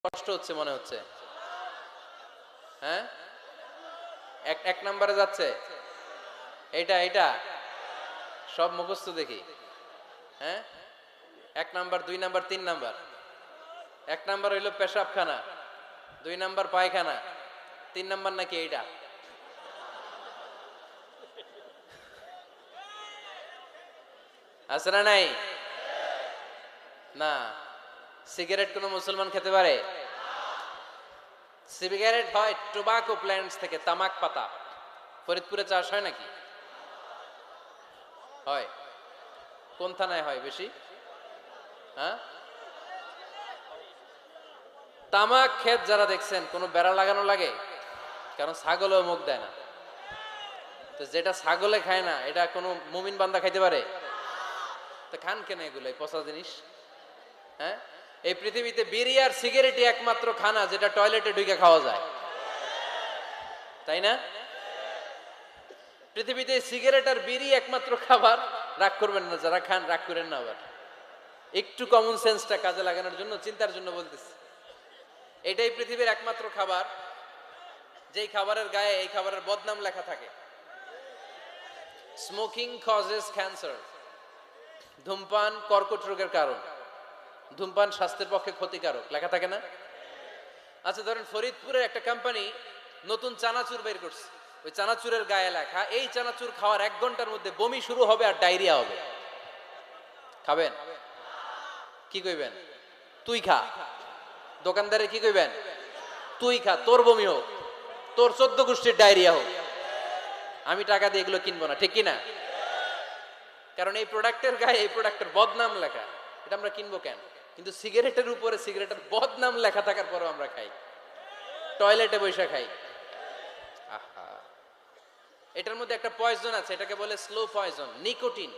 কষ্ট হচ্ছে মনে হচ্ছে। হ্যাঁ, এক এক নম্বরে যাচ্ছে। এইটা এইটা সব মুখস্থ দেখি। হ্যাঁ, এক নাম্বার, দুই নাম্বার, তিন নাম্বার। এক নাম্বার হইলো পেশাবখানা, দুই নাম্বার পায়খানা, তিন নাম্বার নাকি এইটা। আছে না নাই? না। সিগারেট কোন মুসলমান খেতে পারে? সিগারেট হয় টোবাকো প্ল্যান্টস থেকে, তামাক পাতা। ফরিদপুরে চাষ হয় নাকি? হয়। কোন থানায় হয় বেশি? হ্যাঁ, তামাক ক্ষেত যারা দেখছেন কোনো বেড়া লাগানো লাগে? কারণ ছাগলও মুখ দেয় না। তো যেটা ছাগলে খায় না এটা কোনো মুমিন বান্দা খাইতে পারে? তো খান কেন এগুলো, এই পচা জিনিস? হ্যাঁ, এই পৃথিবীতে বিড়ি আর সিগারেটই একমাত্র খানা যেটা টয়লেটে ঢুকে খাওয়া যায়, তাই না? পৃথিবীতে সিগারেট আর বিড়ি একমাত্র খাবার। রাগ করবেন না, যারা খান রাগ করেন না। আবার একটু কমন সেন্সটা কাজে লাগানোর জন্য, চিন্তার জন্য বলতেছি। এটাই পৃথিবীর একমাত্র খাবার যেই খাবারের গায়ে এই খাবারের বদনাম লেখা থাকে। Smoking causes cancer. ধূমপান কর্কট রোগের কারণ, ধূমপান স্বাস্থ্যের পক্ষে ক্ষতিকারক লেখা থাকে না? আচ্ছা ধরেন ফরিদপুরের একটা কোম্পানি নতুন চানাচুর বের করছে, ওই চানাচুরের গায়ে লেখা এই চানাচুর খাওয়ার 1 ঘন্টার মধ্যে বমি শুরু হবে আর ডায়রিয়া হবে। খাবেন? কি কইবেন? তুই খা। দোকানদারে কি কইবেন? তুই খা, তোর বমি হোক, তোর 14 গোষ্ঠীর ডায়রিয়া হোক, আমি টাকা দিয়ে এগুলো কিনবো না, ঠিক কিনা? কারণ এই প্রোডাক্টের গায়ে এই প্রোডাক্টের বদনাম লেখা, এটা আমরা কিনবো কেন? কিন্তু সিগারেটের উপরে সিগারেটের বদনাম লেখা থাকার পরও আমরা খাই, টয়লেটে বসে খাই। আহা, এটার মধ্যে একটা পয়জন আছে, এটাকে বলে স্লো পয়জন, নিকোটিন।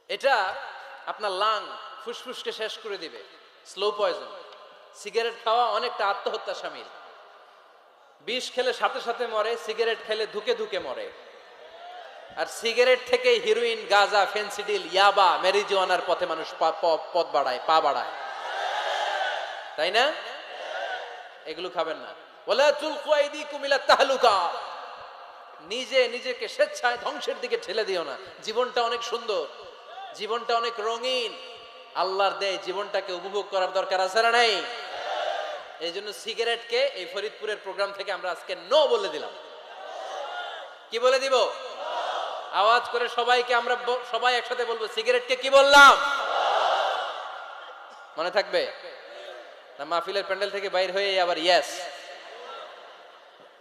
এটা আপনার লাং, ফুসফুসকে শেষ করে দিবে। Slow poison. সিগারেট খাওয়া অনেকটা আত্মহত্যা শামিল। বিষ খেলে সাথে সাথে মরে, সিগারেট খেলে ধুকে ধুকে মরে। আর সিগারেট থেকে হিরোইন, গাঁজা, ফেন্সিডিল, ইয়াবা, ম্যারিজুয়ানার পথে মানুষ পথ বাড়ায়, পা বাড়ায়, তাই না? এগুলো খাবেন না। ওয়ালা তুলকু আইদিকুম ইলা তাহলুকা। নিজে নিজেকে স্বেচ্ছায় ধ্বংসের দিকে ঠেলে দিও না। জীবনটা অনেক সুন্দর, জীবনটা অনেক রঙিন, আল্লাহর দেয় জীবনটাকে উপভোগ করার দরকার আছে না নাই? এই জন্য সিগারেটকে এই ফরিদপুরের প্রোগ্রাম থেকে আমরা আজকে নো বলে দিলাম। কি বলে দিব? আওয়াজ করে সবাইকে আমরা সবাই একসাথে বলবো, সিগারেটকে কি বললাম? মনে থাকবে না? মাহফিলের প্যান্ডেল থেকে বাইর হয়ে আবার ইয়েস।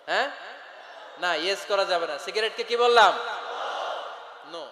হ্যাঁ, না ইয়েস করা যাবে না। সিগারেটকে কি বললাম? নো।